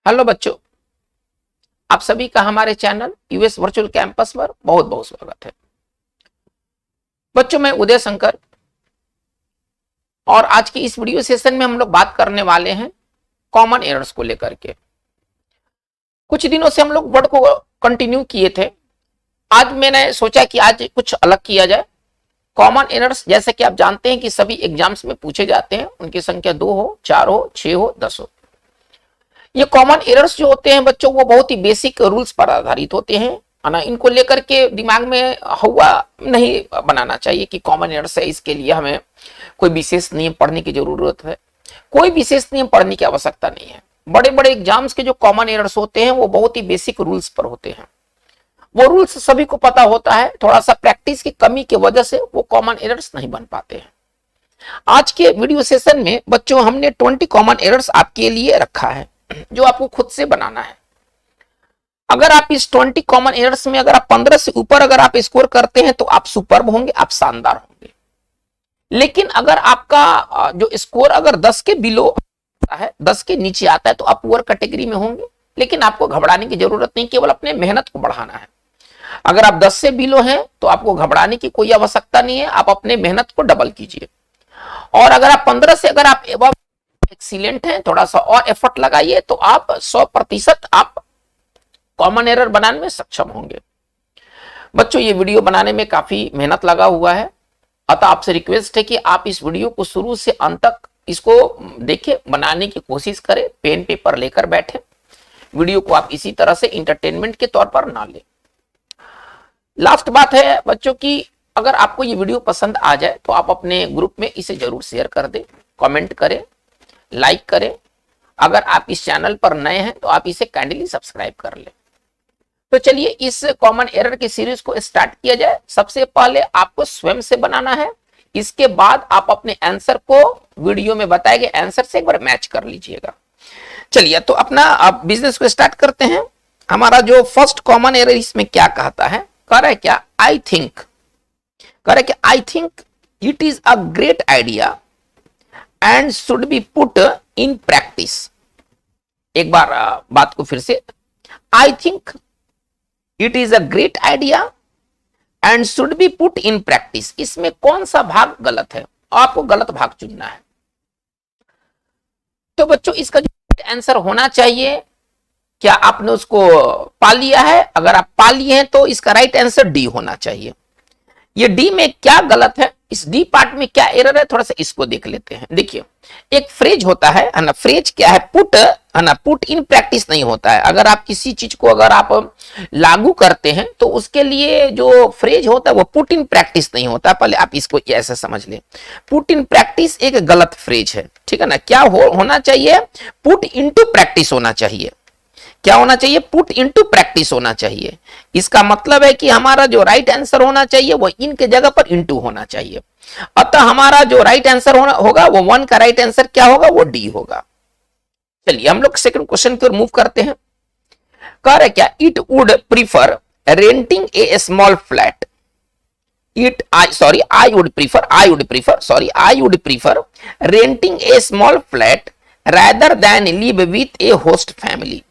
Hello बच्चों, आप सभी का हमारे चैनल यूएस वर्चुअल कैंपस पर बहुत बहुत स्वागत है। बच्चों, मैं उदय शंकर और आज की इस वीडियो सेशन में हम लोग बात करने वाले हैं कॉमन एरर्स को लेकर के। कुछ दिनों से हम लोग वर्ड को कंटिन्यू किए थे। आज मैंने सोचा कि आज कुछ अलग किया जाए। कॉमन एरर्स जैसे कि आप जानते हैं कि सभी एग्जाम्स में पूछे जाते हैं, उनकी संख्या 2 हो, 4 हो, 6 हो, 10 हो। ये कॉमन एरर्स जो होते हैं बच्चों, वो बहुत ही बेसिक रूल्स पर आधारित होते हैं, है ना। इनको लेकर के दिमाग में हुआ नहीं बनाना चाहिए कि कॉमन एरर्स है, इसके लिए हमें कोई विशेष नियम पढ़ने की जरूरत है। कोई विशेष नियम पढ़ने की आवश्यकता नहीं है। बड़े बड़े एग्जाम्स के जो कॉमन एरर्स होते हैं वो बहुत ही बेसिक रूल्स पर होते हैं। वो रूल्स सभी को पता होता है, थोड़ा सा प्रैक्टिस की कमी की वजह से वो कॉमन एरर्स नहीं बन पाते हैं। आज के वीडियो सेशन में बच्चों हमने 20 कॉमन एरर्स आपके लिए रखा है, जो आपको खुद से बनाना है। अगर आप इस 20 कॉमन एरर्स में अगर आप 15 से ऊपर अगर आप स्कोर करते हैं तो आप सुपर्ब होंगे, आप शानदार होंगे। लेकिन अगर आपका जो स्कोर अगर 10 के बिलो है, 10 के नीचे आता है, तो आप पुअर कैटेगरी में होंगे। लेकिन आपको घबराने की जरूरत नहीं, केवल अपने मेहनत को बढ़ाना है। अगर आप 10 से बिलो हैं तो आपको घबराने की कोई आवश्यकता नहीं है, आप अपने मेहनत को डबल कीजिए। और अगर आप 15 से अगर आप एक्सीलेंट हैं, थोड़ा सा और एफर्ट लगाइए तो आप 100% आप कॉमन एरर बनाने में सक्षम होंगे। बच्चों, ये वीडियो बनाने में काफी मेहनत लगा हुआ है, अतः आपसे रिक्वेस्ट है कि आप इस वीडियो को शुरू से अंत तक इसको देखें, बनाने की कोशिश करें, पेन पेपर लेकर बैठे। वीडियो को आप इसी तरह से इंटरटेनमेंट के तौर पर ना लें। लास्ट बात है बच्चों की, अगर आपको ये वीडियो पसंद आ जाए तो आप अपने ग्रुप में इसे जरूर शेयर कर दें, कमेंट करें, लाइक करें। अगर आप इस चैनल पर नए हैं तो आप इसे काइंडली सब्सक्राइब कर लें। तो चलिए इस कॉमन एरर की सीरीज को स्टार्ट किया जाए। सबसे पहले आपको स्वयं से बनाना है, इसके बाद आप अपने आंसर को वीडियो में बताए गए आंसर से एक बार मैच कर लीजिएगा। चलिए तो अपना आप बिजनेस को स्टार्ट करते हैं। हमारा जो फर्स्ट कॉमन एरर इसमें क्या कहता है, कह रहा है क्या, आई थिंक, कह रहा है कि I think it is a great idea and should be put in practice. एक बार बात को फिर से, I think it is a great idea and should be put in practice. इसमें कौन सा भाग गलत है, आपको गलत भाग चुनना है। तो बच्चों इसका जो आंसर होना चाहिए, क्या आपने उसको पा लिया है? अगर आप पा लिए हैं तो इसका राइट आंसर डी होना चाहिए। ये डी में क्या गलत है, इस डी पार्ट में क्या एरर है, थोड़ा सा इसको देख लेते हैं। देखिए, एक फ्रेज होता है ना, फ्रेज क्या है, पुट है ना, पुट इन प्रैक्टिस नहीं होता है। अगर आप किसी चीज को अगर आप लागू करते हैं तो उसके लिए जो फ्रेज होता है वो पुट इन प्रैक्टिस नहीं होता। पहले आप इसको ऐसे समझ लें, पुट इन प्रैक्टिस एक गलत फ्रेज है, ठीक है ना। क्या होना चाहिए, पुट इनटू प्रैक्टिस होना चाहिए। क्या होना चाहिए, पुट इनटू प्रैक्टिस होना चाहिए। इसका मतलब है कि हमारा जो राइट आंसर होना चाहिए वो इन के जगह पर इनटू होना चाहिए। अतः हमारा जो राइट आंसर होगा वो 1 का राइट आंसर क्या होगा, वो डी होगा। चलिए हम लोग सेकंड क्वेश्चन की ओर मूव करते हैं। कह रहे क्या, it would prefer renting A small flat. I would prefer renting A small flat rather than live with a host family।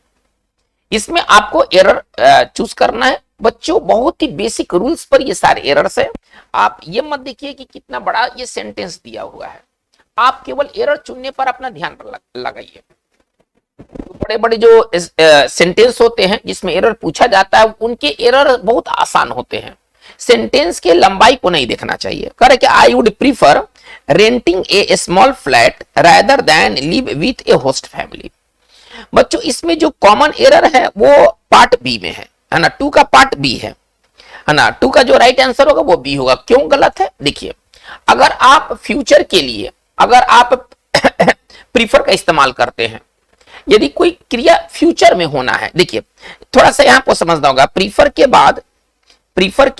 इसमें आपको एरर चूज करना है। बच्चों, बहुत ही बेसिक रूल्स पर ये सारे एरर्स है। आप ये मत देखिए कि कितना बड़ा ये सेंटेंस दिया हुआ है, आप केवल एरर चुनने पर अपना ध्यान लगाइए। बड़े बड़े जो सेंटेंस होते हैं जिसमें एरर पूछा जाता है, उनके एरर बहुत आसान होते हैं। सेंटेंस के लंबाई को नहीं देखना चाहिए। करे कि आई would prefer renting A small flat rather than live with A host family. बच्चों, इसमें जो कॉमन एरर है वो पार्ट बी में है ना, 2 का पार्ट बी है ना। 2 का जो राइट आंसर होगा वो बी होगा। क्यों गलत है, देखिए, अगर आप फ्यूचर के लिए अगर आप प्रीफर का इस्तेमाल करते हैं, यदि कोई क्रिया फ्यूचर में होना है, देखिए थोड़ा सा यहां को समझना होगा। प्रीफर के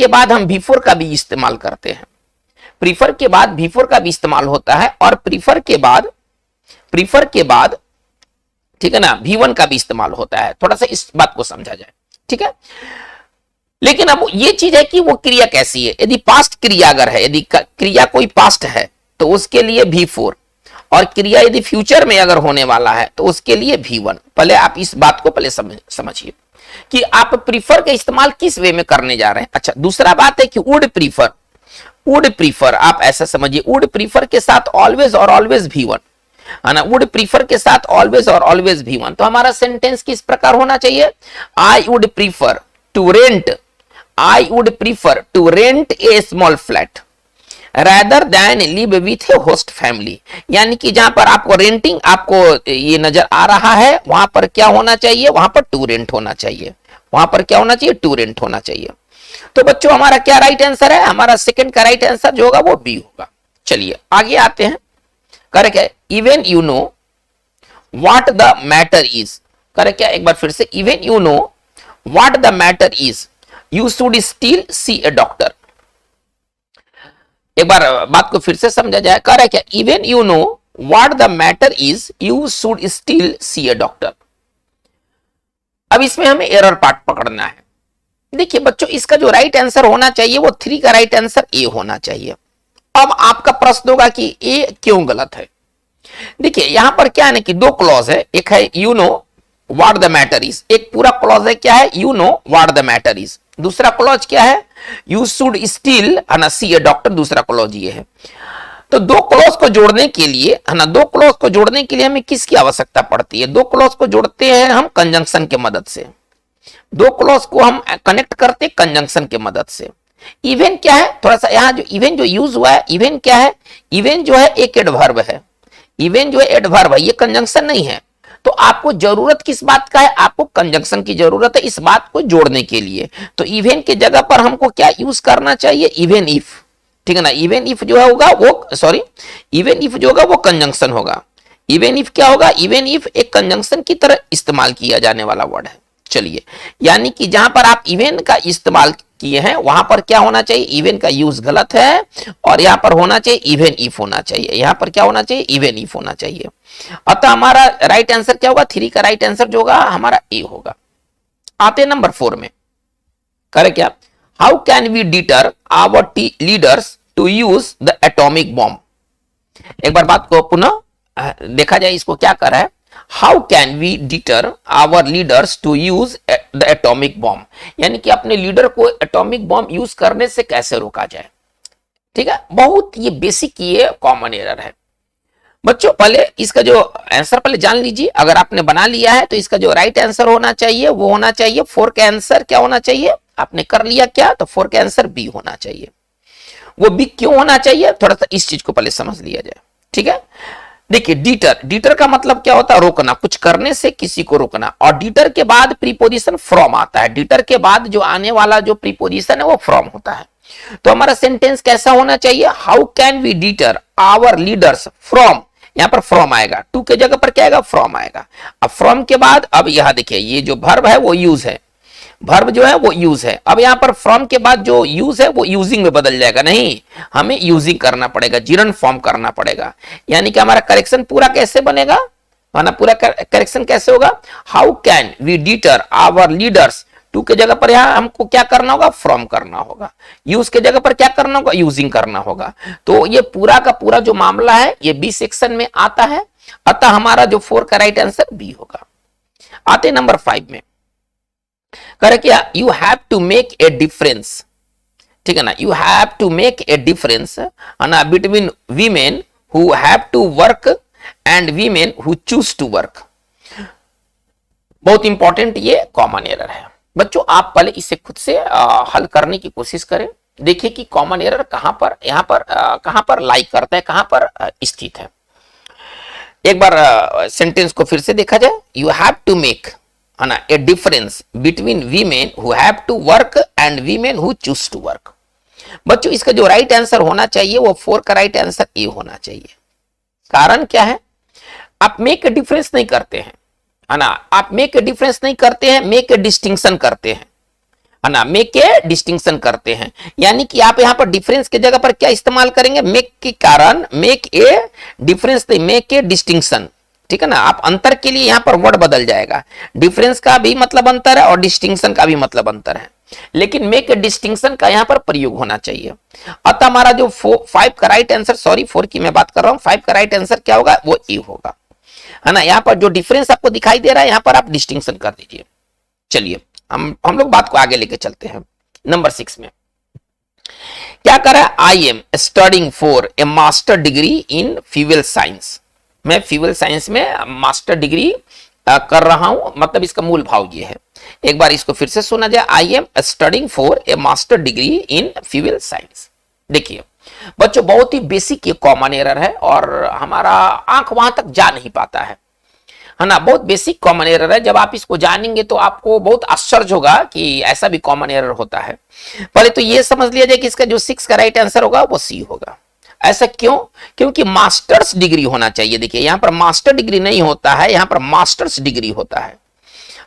बाद हम बिफोर का भी इस्तेमाल करते हैं, प्रीफर के बाद बिफोर का भी इस्तेमाल होता है, और प्रीफर के बाद ठीक है ना, V1 का भी इस्तेमाल होता है। थोड़ा सा इस बात को समझा जाए, ठीक है। लेकिन अब ये चीज है कि वो क्रिया कैसी है। यदि पास्ट क्रिया अगर है, यदि क्रिया कोई पास्ट है तो उसके लिए V4, और क्रिया यदि फ्यूचर में अगर होने वाला है तो उसके लिए V1। पहले आप इस बात को पहले समझिए कि आप प्रीफर का इस्तेमाल किस वे में करने जा रहे हैं। अच्छा, दूसरा बात है कि वुड प्रीफर आप ऐसा समझिए, वुड प्रीफर के साथ ऑलवेज और ऑलवेज V1 है ना, वुड प्रीफर के साथ ऑलवेज और ऑलवेज V1। तो हमारा सेंटेंस किस प्रकार होना चाहिए, I would prefer to rent a small flat rather than live with a host family। यानी कि जहां पर आपको रेंटिंग आपको ये नजर आ रहा है, वहां पर क्या होना चाहिए, वहां पर टू रेंट होना चाहिए, वहां पर क्या होना चाहिए, टू रेंट होना चाहिए। तो बच्चों हमारा क्या राइट आंसर है, हमारा सेकंड का राइट आंसर जो होगा वो बी होगा। चलिए आगे आते हैं। करेक्ट है, even you know what the matter is. Correct है, एक बार फिर से, even you know what the matter is you should still see a doctor. एक बार बात को फिर से समझा जाए। कह रहा है क्या, even you know what the matter is you should still see a doctor. अब इसमें हमें एरर पार्ट पकड़ना है। देखिए बच्चों, इसका जो राइट आंसर होना चाहिए वो 3 का राइट आंसर ए होना चाहिए। अब आपका प्रश्न होगा कि ए क्यों गलत है। देखिए यहां पर क्या है ना कि 2 क्लॉज है, एक है you know what the matter is, एक पूरा क्लॉज है क्या है, you know what the matter is. दूसरा क्लॉज क्या है, यू शुड स्टिल है ना सी ए डॉक्टर, दूसरा क्लॉज ये है। तो 2 क्लॉज को जोड़ने के लिए है ना, 2 क्लॉज को जोड़ने के लिए हमें किसकी आवश्यकता पड़ती है, 2 क्लॉज को जोड़ते हैं हम कंजंक्शन के मदद से। 2 क्लॉज को हम कनेक्ट करते हैं कंजंक्शन के मदद से। इवन क्या है, थोड़ा सा यहां जो इवन जो यूज हुआ है, इवन क्या है, इवन जो है एक एडवर्ब है, इवन जो है एडवर्ब है, ये कंजंक्शन नहीं है। तो आपको जरूरत किस बात का है, आपको कंजंक्शन की जरूरत है इस बात को जोड़ने के लिए। तो इवन के जगह पर हमको क्या यूज करना चाहिए, इवन इफ। ठीक है ना, इवन इफ जो है होगा वो सॉरी इवन इफ जो होगा वो कंजंक्शन होगा। इवन इफ क्या होगा, इवन इफ एक कंजंक्शन की तरह इस्तेमाल किया जाने वाला वर्ड है। चलिए, यानी कि जहां पर आप इवन का इस्तेमाल किए हैं वहां पर क्या होना चाहिए, इवन का यूज गलत है और यहां पर होना चाहिए इवन इफ होना चाहिए। यहां पर क्या होना चाहिए, इवन इफ होना चाहिए। अतः हमारा राइट आंसर क्या होगा, 3 का राइट आंसर जो होगा हमारा ए होगा। आते नंबर 4 में। करे क्या, how can we deter our leaders to use the atomic bomb. एक बार बात को पुनः देखा जाए, इसको क्या कर रहा है, how can we deter our leaders to use the atomic bomb. यानी कि अपने लीडर को एटॉमिक बॉम्ब यूज करने से कैसे रोका जाए। ठीक है, बहुत ये बेसिक ये कॉमन एरर है बच्चों। पहले इसका जो आंसर पहले जान लीजिए, अगर आपने बना लिया है तो इसका जो राइट आंसर होना चाहिए वो होना चाहिए 4 का आंसर क्या होना चाहिए, आपने कर लिया क्या, तो 4 का आंसर बी होना चाहिए। वो बी क्यों होना चाहिए, थोड़ा सा इस चीज को पहले समझ लिया जाए। ठीक है, देखिए डिटर का मतलब क्या होता है, रोकना, कुछ करने से किसी को रोकना। और डिटर के बाद प्रीपोजिशन फ्रॉम आता है, डिटर के बाद जो आने वाला जो प्रीपोजिशन है वो फ्रॉम होता है। तो हमारा सेंटेंस कैसा होना चाहिए, how can we deter our leaders from, यहां पर फ्रॉम आएगा, टू के जगह पर क्या आएगा, फ्रॉम आएगा। अब फ्रॉम के बाद अब यहां देखिए ये जो वर्ब है वो यूज है, वर्ब जो है वो यूज है। अब यहां पर फ्रॉम के बाद जो यूज है वो यूजिंग में बदल जाएगा, नहीं हमें यूजिंग करना पड़ेगा, जिरन फॉर्म करना पड़ेगा। यानी कि हमारा करेक्शन पूरा कैसे बनेगा, माना पूरा करेक्शन कैसे होगा, how can we deter our leaders, to के जगह पर यहां हमको क्या करना होगा, फ्रॉम करना होगा। यूज के जगह पर क्या करना होगा, यूजिंग करना होगा। तो ये पूरा का पूरा जो मामला है ये बी सेक्शन में आता है। अतः हमारा जो 4 का राइट आंसर बी होगा। आते नंबर 5 में। करे क्या, you have to make a difference. ठीक है ना, you have to make a difference ना between women who have to work and women who choose to work. बहुत इंपॉर्टेंट ये कॉमन एरर है बच्चों। आप पहले इसे खुद से हल करने की कोशिश करें, देखिए कि कॉमन एरर कहां पर यहां पर कहां पर लाई करता है, कहां पर स्थित है। एक बार सेंटेंस को फिर से देखा जाए, यू हैव टू मेक है ना a difference between women who have to work and women who choose to work. बच्चों इसका जो राइट आंसर होना चाहिए वो 4 का राइट आंसर ए होना चाहिए। कारण क्या है, आप मेक ए डिफरेंस नहीं करते हैं है ना, आप मेक ए डिफरेंस नहीं करते हैं, मेक ए डिस्टिंक्शन करते हैं है ना, मेक ए डिस्टिंक्शन करते हैं। यानी कि आप यहां पर डिफरेंस के जगह पर क्या इस्तेमाल करेंगे, मेक के कारण, मेक ए डिफरेंस नहीं, मेक ए डिस्टिंक्शन। यानी कि आप यहां पर डिफरेंस के जगह पर क्या इस्तेमाल करेंगे, मेक के जगह पर क्या इस्तेमाल करेंगे, मेक ए डिफरेंस नहीं, मेक ए डिस्टिंक्शन। यानी कि आप यहां पर डिफरेंस के जगह पर क्या इस्तेमाल करेंगे, मेक के कारण, मेक ए डिस्टिंक्शन। ठीक है ना। आप अंतर के लिए यहां पर वर्ड बदल जाएगा, डिफरेंस का भी मतलब अंतर है और डिस्टिंक्शन का भी मतलब अंतर है, लेकिन मेक ए डिस्टिंक्शन का यहां पर प्रयोग होना चाहिए। अतः हमारा जो 5 का राइट आंसर, सॉरी 4 की मैं बात कर रहा हूं, 5 का राइट आंसर क्या होगा, वो ए होगा, है ना। यहां पर जो डिफरेंस आपको दिखाई दे रहा है, यहां पर आप डिस्टिंक्शन कर दीजिए। चलिए हम लोग बात को आगे लेके चलते हैं। नंबर 6 में क्या कर रहा है, I am studying for a master degree in fuel science. मैं फ्यूल साइंस में मास्टर डिग्री कर रहा हूं, मतलब इसका मूल भाव ये है। एक बार इसको फिर से सुना जाए, I am studying for a master degree in fuel science. देखिए बच्चों, बहुत ही बेसिक ये कॉमन एरर है और हमारा आंख वहां तक जा नहीं पाता है ना। बहुत बेसिक कॉमन एरर है, जब आप इसको जानेंगे तो आपको बहुत आश्चर्य होगा कि ऐसा भी कॉमन एरर होता है। पहले तो ये समझ लिया जाए कि इसका जो 6 का राइट आंसर होगा वो सी होगा। ऐसा क्यों, क्योंकि मास्टर्स डिग्री होना चाहिए। देखिए यहां पर मास्टर डिग्री नहीं होता है, यहां पर मास्टर्स डिग्री होता है।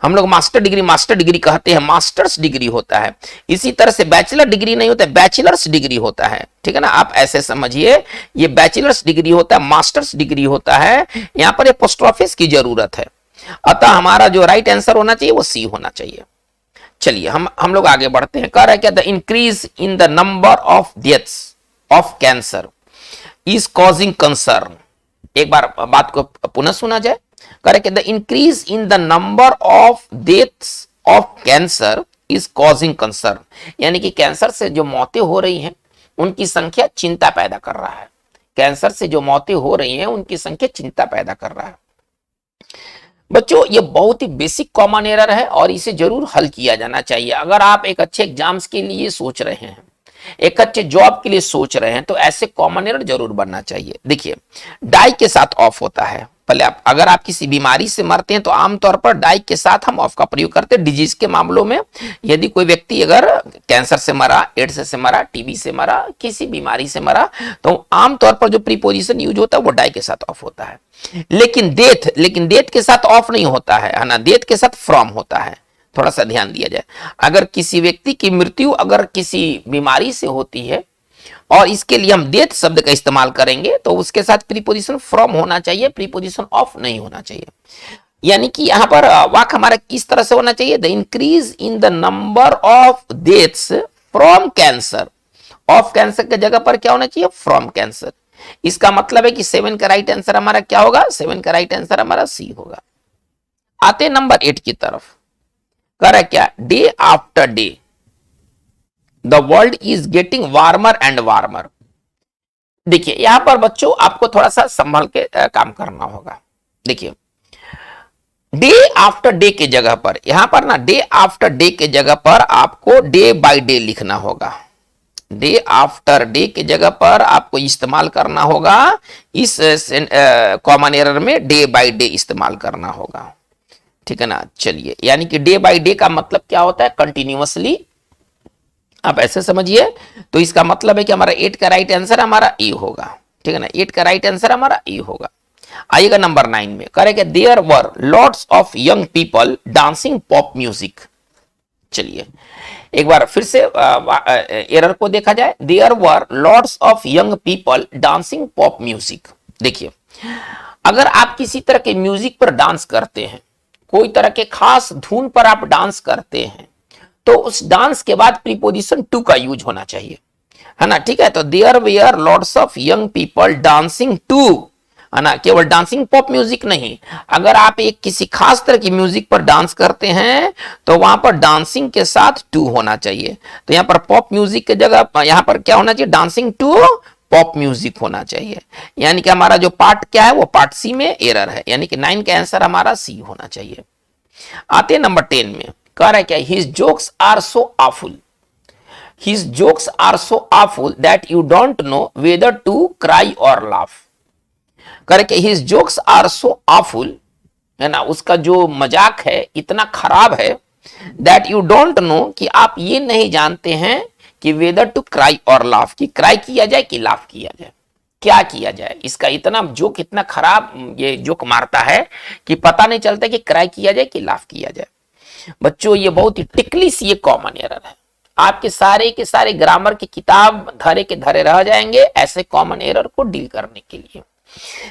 हम लोग मास्टर डिग्री कहते हैं, मास्टर्स डिग्री होता है। इसी तरह से बैचलर डिग्री नहीं होता है, बैचलर्स डिग्री होता है, ठीक है ना। आप ऐसे समझिए, ये बैचलर्स डिग्री होता है, मास्टर्स डिग्री होता है। यहां पर पोस्टऑफिस की जरूरत है, अतः हमारा जो राइट आंसर होना चाहिए वो सी होना चाहिए। चलिए हम लोग आगे बढ़ते हैं। कह रहा है क्या, the increase in the number of deaths of cancer is causing concern. एक बार बात को पुनः सुना जाए। Correct, the increase in the number of deaths of cancer is causing concern, यानी कि कैंसर से जो मौतें हो रही हैं उनकी संख्या चिंता पैदा कर रहा है। कैंसर से जो मौतें हो रही हैं उनकी संख्या चिंता पैदा कर रहा है। बच्चों ये बहुत ही बेसिक कॉमन एरर है और इसे जरूर हल किया जाना चाहिए। अगर आप एक अच्छे एग्जाम्स के लिए सोच रहे हैं, एक अच्छे जॉब के लिए सोच रहे हैं, तो ऐसे कॉमन एरर जरूर बनना चाहिए। देखिए डाई के साथ ऑफ होता है। पहले अगर आप किसी बीमारी से मरते हैं तो आमतौर पर डाई के साथ हम ऑफ का प्रयोग करते हैं। डिजीज के मामलों में यदि कोई व्यक्ति अगर कैंसर से मरा, एड्स से मरा, टीबी से मरा, किसी बीमारी से मरा, तो आमतौर पर जो प्रीपोजिशन यूज होता है वो डाई के साथ ऑफ होता है। लेकिन डेथ के साथ ऑफ नहीं होता है ना, डेथ के साथ फ्रॉम होता है। थोड़ा सा ध्यान दिया जाए, अगर किसी व्यक्ति की मृत्यु अगर किसी बीमारी से होती है और इसके लिए हम डेथ शब्द का इस्तेमाल करेंगे तो उसके साथ प्रीपोजिशन फ्रॉम होना चाहिए, प्रीपोजिशन ऑफ नहीं होना चाहिए। यानी कि यहां पर वाक्य हमारा इस तरह से होना चाहिए, the increase in the number of deaths from cancer. Of cancer के जगह पर क्या होना चाहिए, फ्रॉम कैंसर। इसका मतलब है कि 7 का राइट आंसर हमारा क्या होगा, 7 का राइट आंसर हमारा सी होगा। आते नंबर 8 की तरफ। कर क्या, day after day the world is getting warmer and warmer. देखिए यहां पर बच्चों आपको थोड़ा सा संभल के काम करना होगा। देखिए डे आफ्टर डे के जगह पर, यहां पर ना डे आफ्टर डे के जगह पर आपको डे बाय डे लिखना होगा। डे आफ्टर डे के जगह पर आपको इस्तेमाल करना होगा, इस कॉमन एरर में डे बाय डे इस्तेमाल करना होगा, ठीक है ना। चलिए यानी कि डे बाय डे का मतलब क्या होता है, कंटिन्यूअसली। आप ऐसे समझिए, तो इसका मतलब है कि हमारा 8 का राइट आंसर हमारा ए होगा, ठीक है ना। 8 का राइट आंसर हमारा ए होगा। आइएगा नंबर 9 में। करेंगे there were lots of young people dancing pop music. चलिए एक बार फिर से एरर को देखा जाए, there were lots of young people dancing pop music. देखिए अगर आप किसी तरह के म्यूजिक पर डांस करते हैं, कोई तरह के खास धुन पर आप डांस करते हैं, तो उस डांस के बाद प्रीपोजिशन टू का यूज होना चाहिए, है ना, ठीक है। तो there were lots of young people dancing to, है ना, केवल डांसिंग पॉप म्यूजिक नहीं, अगर आप एक किसी खास तरह की म्यूजिक पर डांस करते हैं तो वहां पर डांसिंग के साथ टू होना चाहिए। तो यहां पर पॉप म्यूजिक की जगह यहां पर क्या होना चाहिए, डांसिंग टू पॉप म्यूजिक होना चाहिए। यानी कि हमारा जो पार्ट क्या है वो पार्ट सी में एरर है, यानी कि 9 का आंसर हमारा सी होना चाहिए। आते नंबर 10 में। कह रहा है क्या, his jokes are so awful, his jokes are so awful that you don't know whether to cry or laugh। करके his jokes are so awful, है ना, उसका जो मजाक है इतना खराब है, that you don't know कि आप ये नहीं जानते हैं कि whether to cry or laugh, कि क्राई किया जाए कि लाफ किया जाए, क्या किया जाए। इसका इतना जोक इतना खराब ये जोक मारता है कि पता नहीं चलता कि क्राई किया जाए कि लाफ किया जाए। बच्चों ये बहुत ही टिकलिस ये कॉमन एरर है, आपके सारे के सारे ग्रामर की किताब धरे के धरे रह जाएंगे ऐसे कॉमन एरर को डील करने के लिए।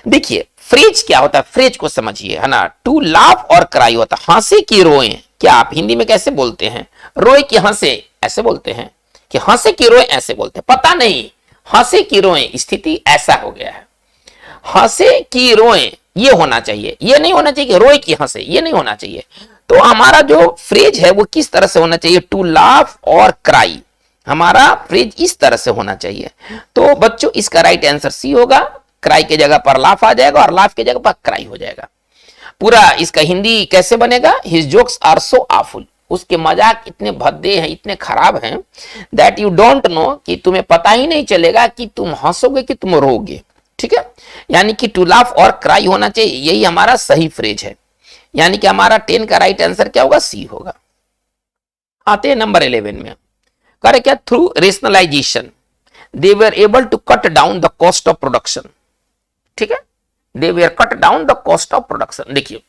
देखिए फ्रेज क्या होता है, फ्रेज को समझिए, है ना। टू लाफ और क्राई होता है हंसे की रोए। क्या आप हिंदी में कैसे बोलते हैं, रोए की हंसे ऐसे बोलते हैं, कि हंसे की रोए ऐसे बोलते हैं, पता नहीं हंसे की रोए स्थिति ऐसा हो गया है। हंसे की रोए ये होना चाहिए, ये नहीं होना चाहिए कि रोए की हंसे, ये नहीं होना चाहिए। तो हमारा जो फ्रेज है वो किस तरह से होना चाहिए, टू लाफ और क्राई, हमारा फ्रेज इस तरह से होना चाहिए। तो बच्चों इसका राइट आंसर सी होगा, क्राई की जगह पर लाफ आ जाएगा और लाफ की जगह पर क्राई हो जाएगा। पूरा इसका हिंदी कैसे बनेगा, his jokes are so awful, उसके मजाक इतने भद्दे हैं, इतने खराब हैं, दैट यू डोंट नो, कि तुम्हें पता ही नहीं चलेगा कि तुम हंसोगे कि तुम रोगे। ठीक है, यानी कि टू लाफ और क्राई होना चाहिए, यही हमारा सही फ्रेज है। यानी कि हमारा 10 का राइट आंसर क्या होगा, सी होगा। आते हैं नंबर 11 में, करे क्या, through rationalization they were able to cut down the cost of production. ठीक है, they were cut down the cost of production. देखिए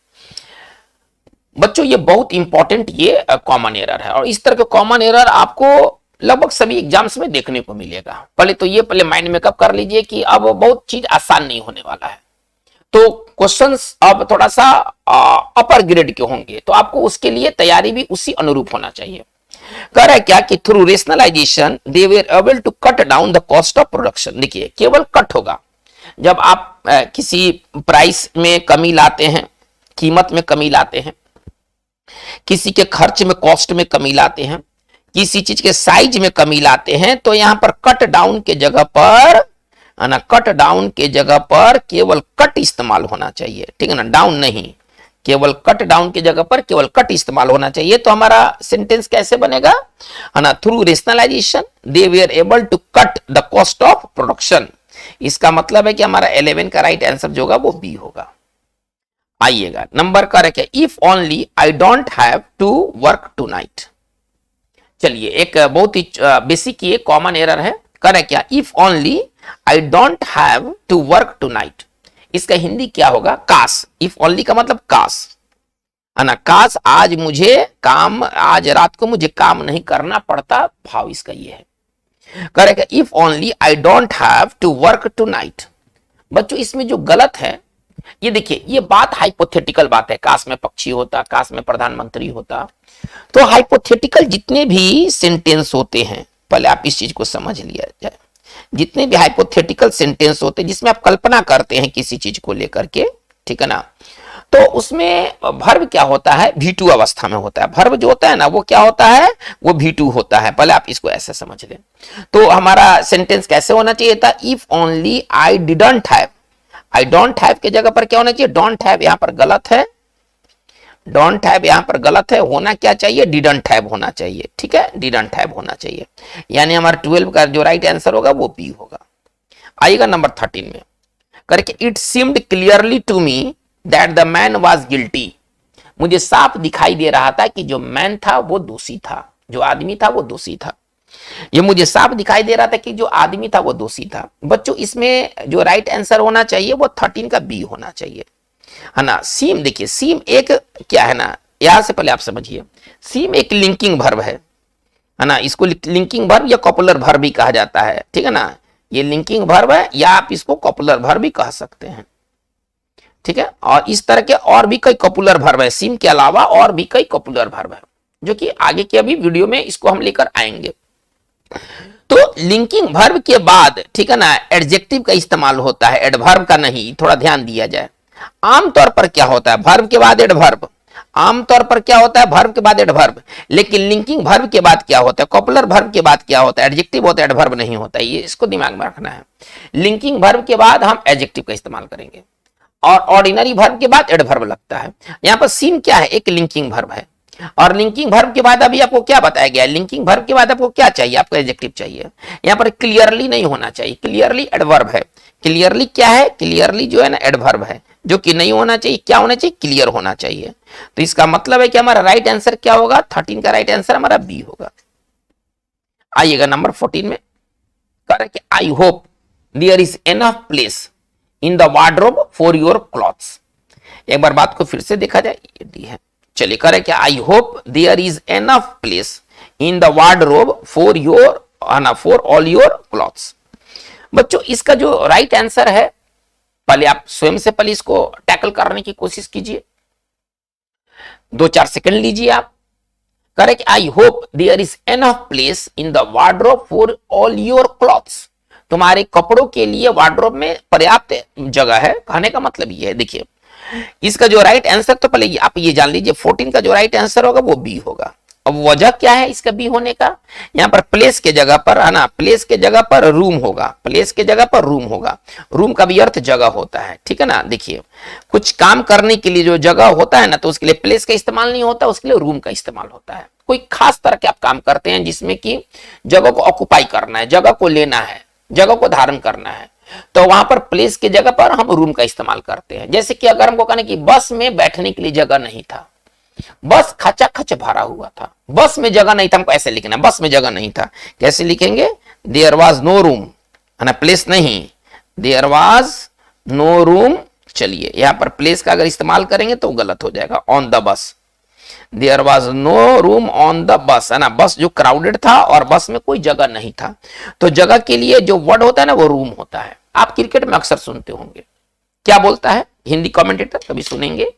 बच्चों ये बहुत इंपॉर्टेंट ये कॉमन एरर है, और इस तरह के कॉमन एरर आपको लगभग सभी एग्जाम्स में देखने को मिलेगा। पहले तो ये पहले माइंड मेकअप कर लीजिए कि अब बहुत चीज आसान नहीं होने वाला है, तो क्वेश्चंस अब थोड़ा सा अपर ग्रेड के होंगे, तो आपको उसके लिए तैयारी भी उसी अनुरूप होना चाहिए। कह रहा है क्या कि through rationalization they were able to cut down the cost of production. देखिए केवल कट होगा जब आप किसी प्राइस में कमी लाते हैं, कीमत में कमी लाते हैं, किसी के खर्च में कॉस्ट में कमी लाते हैं, किसी चीज के साइज में कमी लाते हैं, तो यहां पर कट डाउन के जगह पर, है ना, कट डाउन के जगह पर केवल कट इस्तेमाल होना चाहिए। ठीक है ना, डाउन नहीं, केवल कट डाउन की जगह पर केवल कट इस्तेमाल होना चाहिए। तो हमारा सेंटेंस कैसे बनेगा, है ना, through rationalization they were able to cut the cost of production. इसका मतलब है कि हमारा 11 का राइट आंसर जो होगा वो बी होगा। आइएगा नंबर का रखे, if only I don't have to work tonight. चलिए एक बहुत ही बेसिक ये कॉमन एरर है, करे क्या, if only I don't have to work tonight. इसका हिंदी क्या होगा, काश। इफ ओनली का मतलब काश, है ना, काश आज मुझे काम, आज रात को मुझे काम नहीं करना पड़ता, भाव इसका ये है। Correct, if only I don't have to work tonight. बच्चों इसमें जो गलत है, ये देखिए ये बात हाइपोथेटिकल बात है, काश में पक्षी होता, काश में प्रधानमंत्री होता। तो हाइपोथेटिकल जितने भी सेंटेंस होते हैं, पहले आप इस चीज को समझ लिया जाए, जितने भी हाइपोथेटिकल सेंटेंस होते हैं जिसमें आप कल्पना करते हैं किसी चीज को लेकर के, ठीक है ना, तो उसमें वर्ब क्या होता है, V2 अवस्था में होता है। वर्ब जो होता है ना वो क्या होता है, वो V2 होता है। पहले आप इसको ऐसे समझ लें। तो हमारा सेंटेंस कैसे होना चाहिए था, if only I didn't have. I don't have के जगह पर क्या होना चाहिए, डोंट हैव, यहां पर गलत है, डोंट हैव यहां पर गलत है, होना क्या चाहिए, डिडंट हैव होना चाहिए। ठीक है, डिडंट हैव होना चाहिए, यानी हमारा 12 का जो राइट आंसर होगा वो बी होगा। आइएगा नंबर 13 में, करके it seemed clearly to me that the man was guilty. मुझे साफ दिखाई दे रहा था कि जो मैन था वो दोषी था, जो आदमी था वो दोषी था। ये मुझे साफ दिखाई दे रहा था कि जो आदमी था वो दोषी था। बच्चों इसमें जो राइट आंसर होना चाहिए वो 13 का बी होना चाहिए, है ना। सीम, देखिए सीम एक क्या है ना, यहां से पहले आप समझिए, सीम एक लिंकिंग वर्ब है ना, इसको लिंकिंग वर्ब या कॉपुलर वर्ब भी कहा जाता है। ठीक है ना, ये लिंकिंग वर्ब है या आप इसको कॉपुलर वर्ब भी कह सकते हैं। ठीक है, और इस तरह के और भी कई कॉपुलर वर्ब है, सीम के अलावा और भी कई कॉपुलर वर्ब है, जो कि आगे के अभी वीडियो में इसको हम लेकर आएंगे। तो लिंकिंग वर्ब के बाद, ठीक है ना, एडजेक्टिव का इस्तेमाल होता है, एडवर्ब का नहीं, थोड़ा ध्यान दिया जाए। आमतौर पर क्या होता है, वर्ब के बाद एडवर्ब, आमतौर पर क्या होता है, वर्ब के बाद एडवर्ब। लेकिन लिंकिंग वर्ब के बाद क्या होता है, कॉपुलर वर्ब के बाद क्या होता है, एडजेक्टिव होता है, एडवर्ब नहीं होता है। ये इसको दिमाग में रखना है। लिंकिंग वर्ब के बाद हम एडजेक्टिव का इस्तेमाल करेंगे, और ऑर्डिनरी वर्ब के बाद एडवर्ब लगता है। यहां पर सीन क्या है, एक लिंकिंग वर्ब है, और लिंकिंग वर्ब के बाद अभी आपको क्या बताया गया है, लिंकिंग वर्ब के बाद आपको क्या चाहिए, आपको एडजेक्टिव चाहिए। यहां पर क्लियरली नहीं होना चाहिए, क्लियरली एडवर्ब है। क्लियरली क्या है, क्लियरली जो है ना एडवर्ब है, जो कि नहीं होना चाहिए, क्या होना चाहिए, क्लियर होना चाहिए। तो इसका मतलब है कि हमारा राइट आंसर क्या होगा, 13 का राइट आंसर हमारा बी होगा। आइएगा नंबर 14 में, कह रहे कि I hope there is enough place in the wardrobe for your clothes. एक बार बात को फिर से देखा जाए, ये डी है। चलिए करें क्या, I hope there is enough place in the wardrobe for your, for all your clothes. बच्चों इसका जो राइट आंसर है पहले आप स्वयं से पहले इसको टैकल करने की कोशिश कीजिए, 2-4 सेकंड लीजिए आप। Correct, I hope there is enough place in the wardrobe for all your clothes. तुम्हारे कपड़ों के लिए वार्डरोब में पर्याप्त जगह है। कहने का मतलब ये है, देखिए इसका जो राइट आंसर, तो पहले आप ये जान लीजिए 14 का जो राइट आंसर होगा वो बी होगा। अब वजह क्या है इसका बी होने का, यहाँ पर प्लेस के जगह पर है ना, प्लेस के जगह पर रूम होगा, प्लेस के जगह पर रूम होगा। रूम का भी अर्थ जगह होता है, ठीक है ना। देखिए कुछ काम करने के लिए जो जगह होता है ना, तो उसके लिए प्लेस का इस्तेमाल नहीं होता, उसके लिए रूम का इस्तेमाल होता है। कोई खास तरह के आप काम करते हैं जिसमें कि जगह को ऑक्युपाई करना है, जगह को लेना है, जगह को धारण करना है, तो वहां पर प्लेस की जगह पर हम रूम का इस्तेमाल करते हैं। जैसे कि अगर हमको कहना कि बस में बैठने के लिए जगह नहीं था, बस खचाखच भरा हुआ था, बस में जगह नहीं था, हमको ऐसे लिखना, बस में जगह नहीं था, कैसे लिखेंगे, देयर वाज नो रूम, है ना, प्लेस नहीं, देयर वाज नो रूम। चलिए यहां पर प्लेस का अगर इस्तेमाल करेंगे तो गलत हो जाएगा, on the bus, there was no room on the bus, है ना, बस जो क्राउडेड था और बस में कोई जगह नहीं था। तो जगह के लिए जो वर्ड होता है ना वो रूम होता है। आप क्रिकेट में अक्सर सुनते होंगे, क्या बोलता है हिंदी कमेंटेटर, कभी सुनेंगे,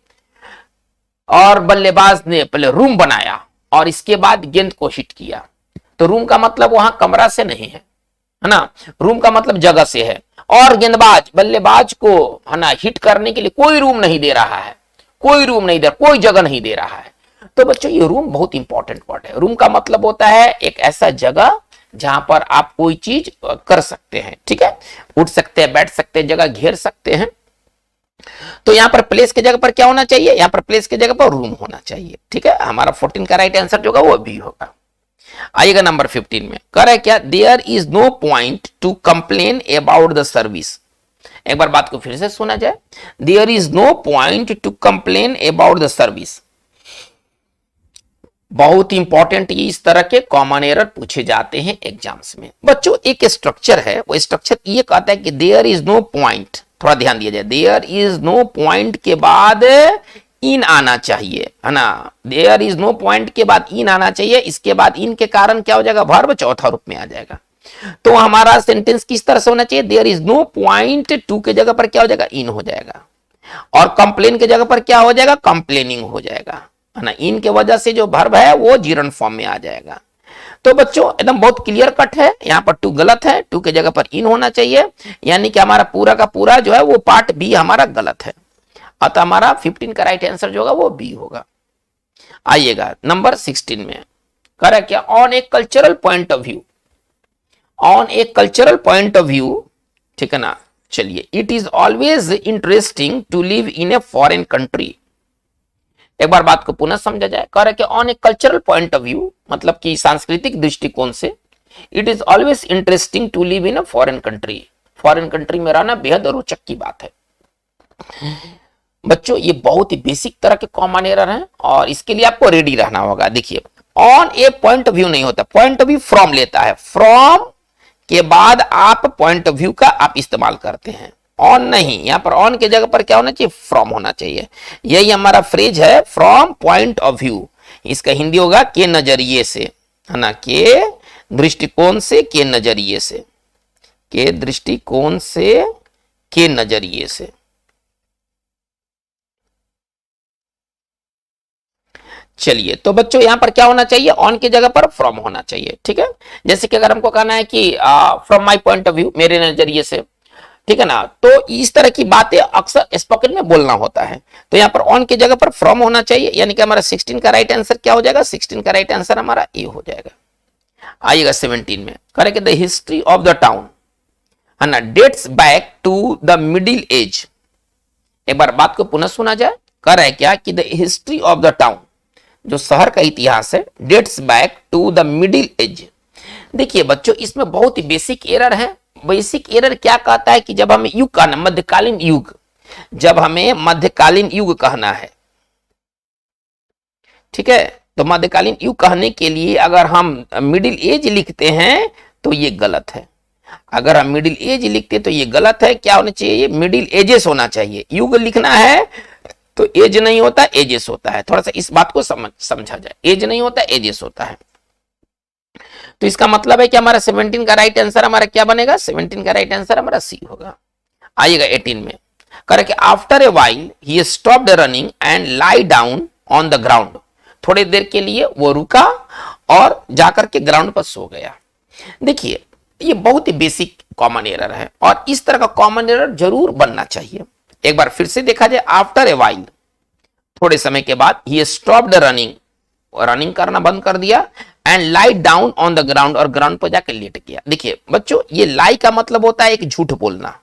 और बल्लेबाज ने पहले रूम बनाया और इसके बाद गेंद को हिट किया। तो रूम का मतलब वहां कमरा से नहीं है ना, रूम का मतलब जगह से है। और गेंदबाज बल्लेबाज को है ना हिट करने के लिए कोई रूम नहीं दे रहा है, कोई रूम नहीं दे, कोई जगह नहीं दे रहा है। तो बच्चों ये रूम बहुत इंपॉर्टेंट वर्ड है। रूम का मतलब होता है एक ऐसा जगह जहां पर आप कोई चीज कर सकते हैं, ठीक है, उठ सकते हैं, बैठ सकते हैं, जगह घेर सकते हैं। तो यहां पर प्लेस की जगह पर क्या होना चाहिए, यहां पर प्लेस की जगह पर रूम होना चाहिए, ठीक है। हमारा 14 का राइट आंसर जो होगा वो बी होगा। आइएगा नंबर 15 में, कह रहा है क्या, there is no point to complain about the service. एक बार बात को फिर से सुना जाए, there is no point to complain about the service. बहुत इंपॉर्टेंट, ये इस तरह के कॉमन एरर पूछे जाते हैं एग्जाम्स में। बच्चों एक स्ट्रक्चर है, वो स्ट्रक्चर ये कहता है कि देयर इज नो पॉइंट, थोड़ा ध्यान दिया जाए, देयर इज नो पॉइंट के बाद इन आना चाहिए, है ना, देयर इज नो पॉइंट के बाद इन आना चाहिए। इसके बाद इन के कारण क्या हो जाएगा, वर्ब चौथा रूप में आ जाएगा। तो हमारा सेंटेंस किस तरह से होना चाहिए, there is no point to के जगह पर क्या हो जाएगा, इन हो जाएगा, और कंप्लेन के जगह पर क्या हो जाएगा, कंप्लेनिंग हो जाएगा, है ना। इन के वजह से जो वर्ब है वो जीरन फॉर्म में आ जाएगा। तो बच्चों एकदम बहुत क्लियर कट है, यहाँ पर टू गलत है, टू के जगह पर इन होना चाहिए, यानी कि हमारा पूरा का पूरा जो है वो पार्ट बी हमारा गलत है। अतः हमारा 15 का राइट आंसर जो होगा वो बी होगा। आइएगा नंबर 16 में, कह रहा है क्या, on a cultural point of view, on a cultural point of view, ठीक है ना। चलिए, it is always interesting to live in a foreign country. एक बार बात को पुनः समझा जाए, कह रहा है कि on a cultural point of view मतलब कि सांस्कृतिक दृष्टिकोण से, it is always interesting to live in a foreign country, foreign country में रहना बेहद रोचक की बात है। बच्चों ये बहुत ही बेसिक तरह के कॉमन एरर हैं और इसके लिए आपको रेडी रहना होगा। देखिए on A point of view नहीं होता, पॉइंट ऑफ व्यू फ्रॉम लेता है, फ्रॉम के बाद आप पॉइंट ऑफ व्यू का आप इस्तेमाल करते हैं, ऑन नहीं। यहां पर ऑन के जगह पर क्या होना चाहिए, फ्रॉम होना चाहिए। यही हमारा फ्रेज है, फ्रॉम पॉइंट ऑफ व्यू। इसका हिंदी होगा के नजरिए से, है ना, के दृष्टिकोण से, के नजरिए से, के दृष्टिकोण से, के नजरिए से। चलिए तो बच्चों यहां पर क्या होना चाहिए, ऑन की जगह पर फ्रॉम होना चाहिए, ठीक है। जैसे कि अगर हमको कहना है कि from my point of view, मेरे नजरिए से, ठीक है ना, तो इस तरह की बातें अक्सर स्पोकन में बोलना होता है। तो यहां पर ऑन की जगह पर फ्रॉम होना चाहिए, यानी कि हमारा 16 का राइट आंसर क्या हो जाएगा, 16 का राइट आंसर हमारा ए हो जाएगा। आइएगा 17 में, correct, the history of the town, है ना, dates back to the middle age. एक बार बात को पुनः सुना जाए, कह रहा है क्या कि the history of the town, जो शहर का इतिहास है, dates back to the middle age. देखिए बच्चों इसमें बहुत ही बेसिक एरर है। बेसिक एरर क्या कहता है कि जब हमें युग कहना, मध्यकालीन युग, जब हमें मध्यकालीन युग कहना है, ठीक है, तो मध्यकालीन युग कहने के लिए अगर हम मिडिल एज लिखते हैं तो ये गलत है। अगर हम मिडिल एज लिखते तो ये गलत है। क्या होना चाहिए, मिडिल एजेस होना चाहिए। युग लिखना है तो एज नहीं होता, एजेस होता है। थोड़ा सा इस बात को समझा जाए, एज नहीं होता, एजेस होता है। तो इसका मतलब है कि हमारा 17 का राइट आंसर हमारा क्या बनेगा, 17 का राइट आंसर हमारा सी होगा। आइएगा 18 में, करके after a while he stopped running and lie down on the ground. थोड़ी देर के लिए वो रुका और जाकर के ग्राउंड पर सो गया। देखिए ये बहुत ही बेसिक कॉमन एरर है और इस तरह का कॉमन एरर जरूर बनना चाहिए। एक बार फिर से देखा जाए, आफ्टर ए वाइल, थोड़े समय के बाद, ही स्टॉप्ड रनिंग, रनिंग करना बंद कर दिया, and lie down on the ground, और ग्राउंड पर जाकर लेट गया। देखिए बच्चों, ये लाई का मतलब होता है एक झूठ बोलना,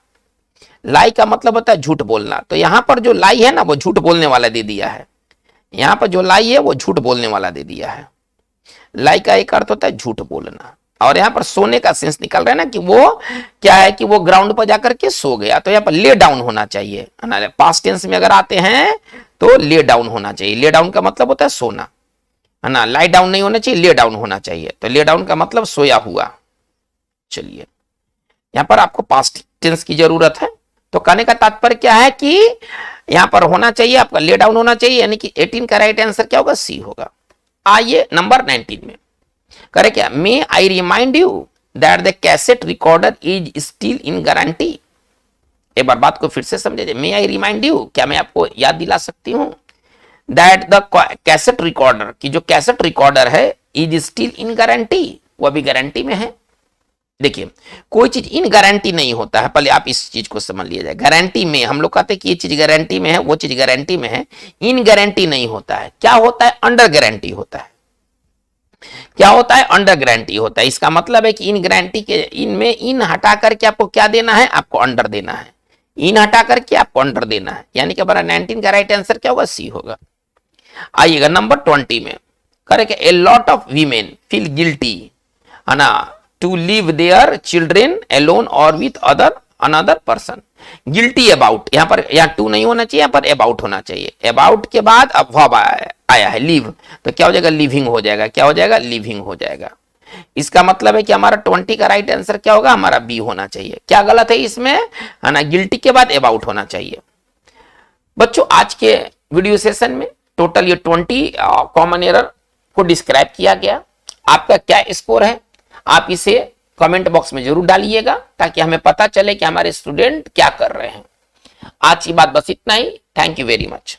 लाई का मतलब होता है झूठ बोलना। तो यहां पर जो लाई है ना वो झूठ बोलने वाला दे दिया है, यहां पर जो लाई है वो झूठ बोलने वाला दे दिया है। लाई का एक अर्थ होता है झूठ बोलना, और यहाँ पर सोने का सेंस निकल रहा है ना कि वो क्या है कि वो ग्राउंड पर जाकर के सो गया। तो यहाँ पर ले डाउन होना चाहिए, है ना। पास्ट टेंस में अगर आते हैं तो ले डाउन होना चाहिए। ले डाउन का मतलब होता है सोना, है ना। लाई डाउन नहीं होना चाहिए, ले डाउन होना चाहिए। तो ले डाउन का मतलब सोया हुआ। चलिए यहाँ पर आपको पास्ट टेंस की जरूरत है। तो कहने का तात्पर्य क्या है कि यहां पर होना चाहिए आपका ले डाउन होना चाहिए, यानी कि 18 का राइट आंसर क्या होगा, सी होगा। आइए नंबर 19 में करे क्या, may I remind you that the cassette recorder is still in guarantee. एक बार बात को फिर से समझिए, मे आई रिमाइंड यू, क्या मैं आपको याद दिला सकती हूं, दैट द कैसेट रिकॉर्डर, की जो कैसेट रिकॉर्डर है, इज स्टिल इन गारंटी, वो अभी गारंटी में है। देखिए कोई चीज इन गारंटी नहीं होता है, पहले आप इस चीज को समझ लिया जाए। गारंटी में हम लोग कहते हैं कि ये चीज गारंटी में है, वो चीज गारंटी में है, इन गारंटी नहीं होता है। क्या होता है, अंडर गारंटी होता है। क्या होता है, अंडर गारंटी होता है। इसका मतलब है कि इन गारंटी के, इनमें इन हटा करके आपको क्या देना है, आपको अंडर देना है। इन हटा करके आपको अंडर देना है, यानी कि हमारा 19 का राइट आंसर क्या होगा, सी होगा। आइएगा नंबर 20 में करेंगे, a lot of women feel guilty, है ना, to leave their children alone or with another person. Guilty about, यहां पर यहाँ टू नहीं होना चाहिए, यहाँ पर अबाउट होना चाहिए। अबाउट के बाद अब वर्ब आया है लीव, तो क्या हो जाएगा, लिविंग हो जाएगा। क्या हो जाएगा, लिविंग हो जाएगा। इसका मतलब है कि हमारा 20 का राइट आंसर क्या होगा, हमारा बी होना चाहिए। क्या गलत है इसमें, है ना, गिल्टी के बाद अबाउट होना चाहिए। बच्चों आज के वीडियो सेशन में टोटल ये 20 कॉमन एरर को डिस्क्राइब किया गया। आपका क्या स्कोर है, आप इसे कमेंट बॉक्स में जरूर डालिएगा, ताकि हमें पता चले कि हमारे स्टूडेंट क्या कर रहे हैं। आज की बात बस इतना ही। Thank you very much.